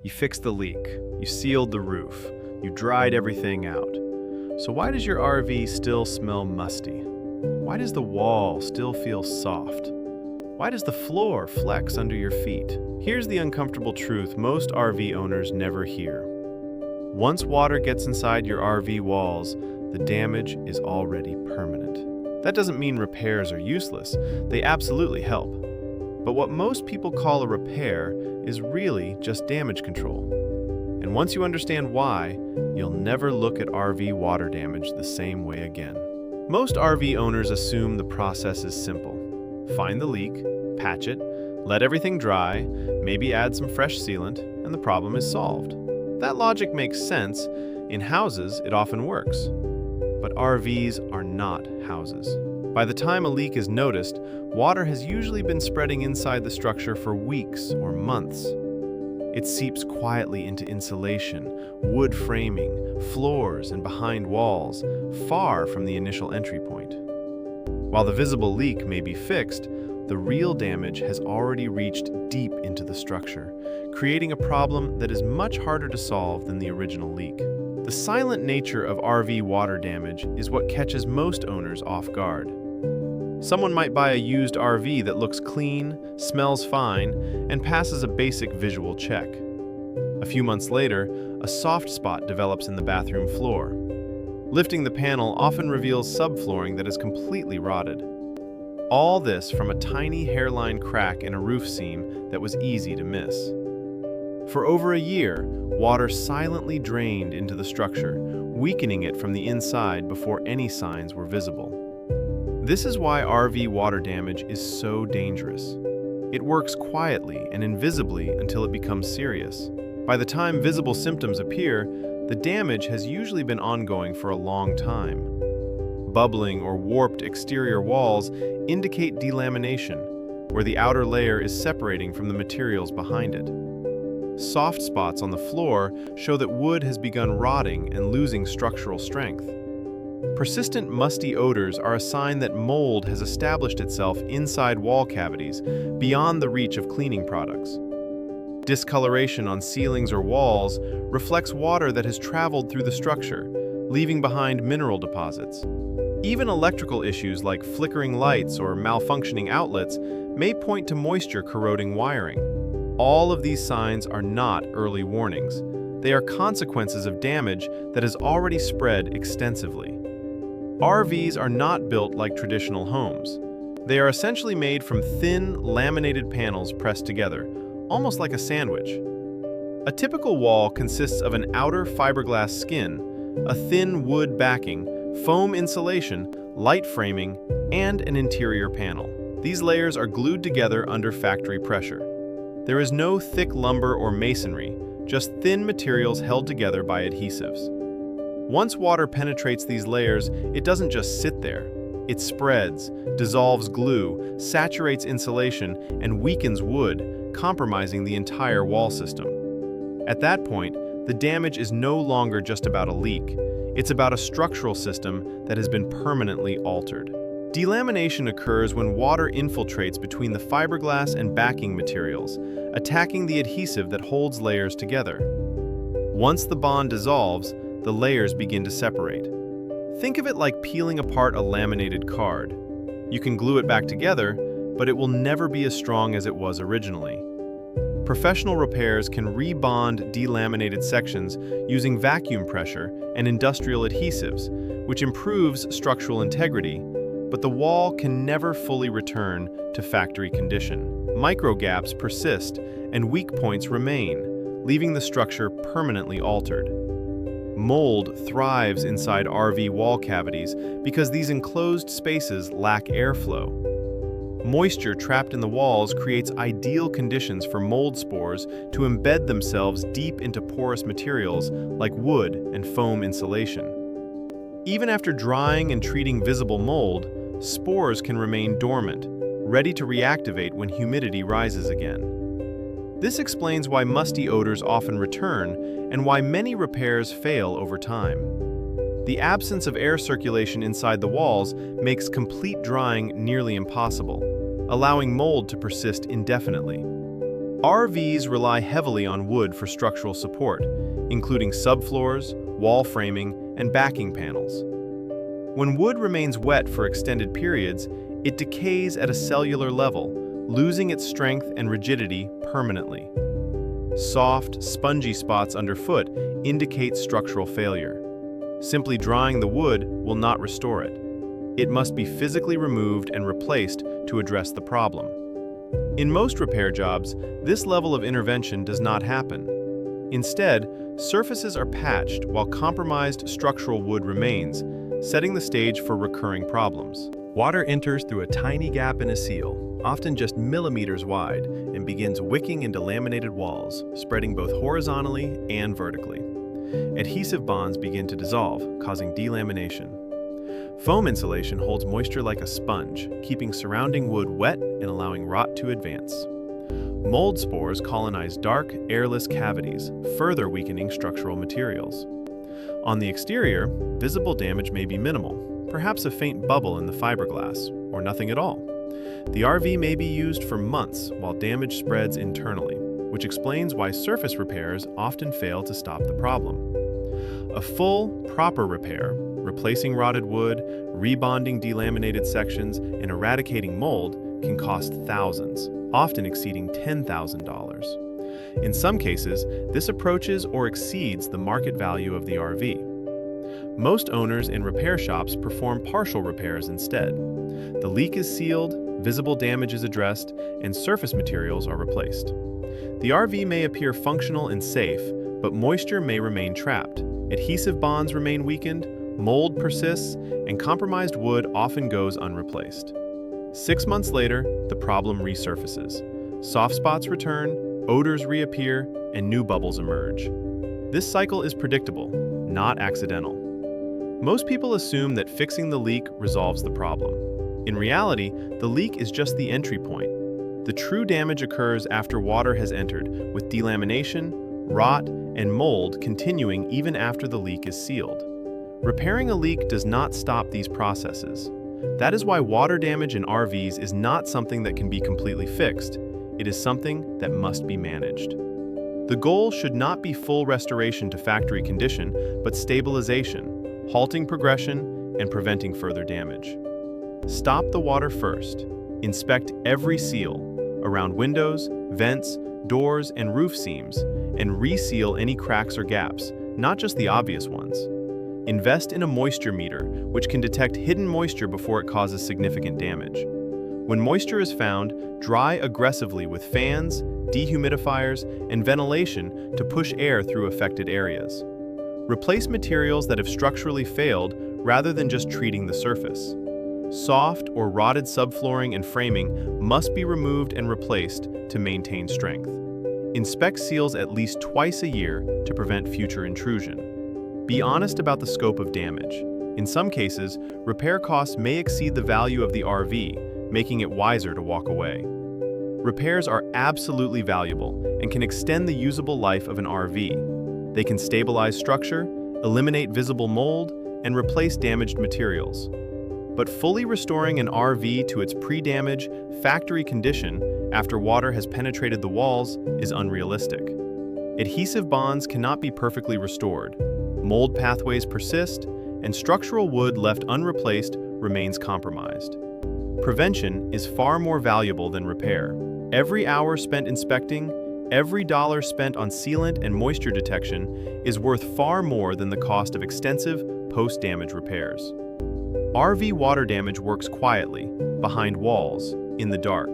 You fixed the leak, you sealed the roof, you dried everything out. So why does your RV still smell musty? Why does the wall still feel soft? Why does the floor flex under your feet? Here's the uncomfortable truth most RV owners never hear. Once water gets inside your RV walls, the damage is already permanent. That doesn't mean repairs are useless. They absolutely help. But what most people call a repair is really just damage control. And once you understand why, you'll never look at RV water damage the same way again. Most RV owners assume the process is simple. Find the leak, patch it, let everything dry, maybe add some fresh sealant, and the problem is solved. That logic makes sense. In houses, it often works. But RVs are not houses. By the time a leak is noticed, water has usually been spreading inside the structure for weeks or months. It seeps quietly into insulation, wood framing, floors, and behind walls, far from the initial entry point. While the visible leak may be fixed, the real damage has already reached deep into the structure, creating a problem that is much harder to solve than the original leak. The silent nature of RV water damage is what catches most owners off guard. Someone might buy a used RV that looks clean, smells fine, and passes a basic visual check. A few months later, a soft spot develops in the bathroom floor. Lifting the panel often reveals subflooring that is completely rotted. All this from a tiny hairline crack in a roof seam that was easy to miss. For over a year, water silently drained into the structure, weakening it from the inside before any signs were visible. This is why RV water damage is so dangerous. It works quietly and invisibly until it becomes serious. By the time visible symptoms appear, the damage has usually been ongoing for a long time. Bubbling or warped exterior walls indicate delamination, where the outer layer is separating from the materials behind it. Soft spots on the floor show that wood has begun rotting and losing structural strength. Persistent musty odors are a sign that mold has established itself inside wall cavities beyond the reach of cleaning products. Discoloration on ceilings or walls reflects water that has traveled through the structure, leaving behind mineral deposits. Even electrical issues like flickering lights or malfunctioning outlets may point to moisture corroding wiring. All of these signs are not early warnings. They are consequences of damage that has already spread extensively. RVs are not built like traditional homes. They are essentially made from thin, laminated panels pressed together, almost like a sandwich. A typical wall consists of an outer fiberglass skin, a thin wood backing, foam insulation, light framing, and an interior panel. These layers are glued together under factory pressure. There is no thick lumber or masonry, just thin materials held together by adhesives. Once water penetrates these layers, it doesn't just sit there. It spreads, dissolves glue, saturates insulation, and weakens wood, compromising the entire wall system. At that point, the damage is no longer just about a leak. It's about a structural system that has been permanently altered. Delamination occurs when water infiltrates between the fiberglass and backing materials, attacking the adhesive that holds layers together. Once the bond dissolves, the layers begin to separate. Think of it like peeling apart a laminated card. You can glue it back together, but it will never be as strong as it was originally. Professional repairs can rebond delaminated sections using vacuum pressure and industrial adhesives, which improves structural integrity, but the wall can never fully return to factory condition. Micro gaps persist and weak points remain, leaving the structure permanently altered. Mold thrives inside RV wall cavities because these enclosed spaces lack airflow. Moisture trapped in the walls creates ideal conditions for mold spores to embed themselves deep into porous materials like wood and foam insulation. Even after drying and treating visible mold, spores can remain dormant, ready to reactivate when humidity rises again. This explains why musty odors often return and why many repairs fail over time. The absence of air circulation inside the walls makes complete drying nearly impossible, allowing mold to persist indefinitely. RVs rely heavily on wood for structural support, including subfloors, wall framing, and backing panels. When wood remains wet for extended periods, it decays at a cellular level, losing its strength and rigidity permanently. Soft, spongy spots underfoot indicate structural failure. Simply drying the wood will not restore it. It must be physically removed and replaced to address the problem. In most repair jobs, this level of intervention does not happen. Instead, surfaces are patched while compromised structural wood remains, setting the stage for recurring problems. Water enters through a tiny gap in a seal, often just millimeters wide, and begins wicking into laminated walls, spreading both horizontally and vertically. Adhesive bonds begin to dissolve, causing delamination. Foam insulation holds moisture like a sponge, keeping surrounding wood wet and allowing rot to advance. Mold spores colonize dark, airless cavities, further weakening structural materials. On the exterior, visible damage may be minimal, perhaps a faint bubble in the fiberglass, or nothing at all. The RV may be used for months while damage spreads internally, which explains why surface repairs often fail to stop the problem. A full, proper repair, replacing rotted wood, rebonding delaminated sections, and eradicating mold can cost thousands, often exceeding $10,000. In some cases, this approaches or exceeds the market value of the RV. Most owners and repair shops perform partial repairs instead. The leak is sealed, visible damage is addressed, and surface materials are replaced. The RV may appear functional and safe, but moisture may remain trapped. Adhesive bonds remain weakened, mold persists, and compromised wood often goes unreplaced. 6 months later, the problem resurfaces. Soft spots return, odors reappear, and new bubbles emerge. This cycle is predictable, not accidental. Most people assume that fixing the leak resolves the problem. In reality, the leak is just the entry point. The true damage occurs after water has entered, with delamination, rot, and mold continuing even after the leak is sealed. Repairing a leak does not stop these processes. That is why water damage in RVs is not something that can be completely fixed. It is something that must be managed. The goal should not be full restoration to factory condition, but stabilization, halting progression, and preventing further damage. Stop the water first. Inspect every seal, around windows, vents, doors, and roof seams, and reseal any cracks or gaps, not just the obvious ones. Invest in a moisture meter, which can detect hidden moisture before it causes significant damage. When moisture is found, dry aggressively with fans, dehumidifiers, and ventilation to push air through affected areas. Replace materials that have structurally failed rather than just treating the surface. Soft or rotted subflooring and framing must be removed and replaced to maintain strength. Inspect seals at least twice a year to prevent future intrusion. Be honest about the scope of damage. In some cases, repair costs may exceed the value of the RV, making it wiser to walk away. Repairs are absolutely valuable and can extend the usable life of an RV. They can stabilize structure, eliminate visible mold, and replace damaged materials. But fully restoring an RV to its pre-damage, factory condition after water has penetrated the walls is unrealistic. Adhesive bonds cannot be perfectly restored. Mold pathways persist, and structural wood left unreplaced remains compromised. Prevention is far more valuable than repair. Every hour spent inspecting, every dollar spent on sealant and moisture detection is worth far more than the cost of extensive post-damage repairs. RV water damage works quietly, behind walls, in the dark.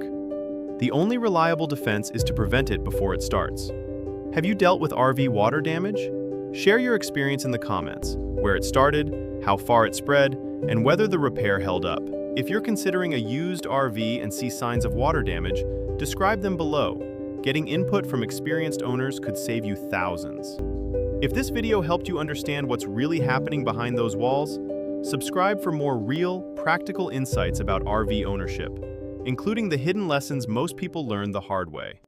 The only reliable defense is to prevent it before it starts. Have you dealt with RV water damage? Share your experience in the comments, where it started, how far it spread, and whether the repair held up. If you're considering a used RV and see signs of water damage, describe them below. Getting input from experienced owners could save you thousands. If this video helped you understand what's really happening behind those walls, subscribe for more real, practical insights about RV ownership, including the hidden lessons most people learn the hard way.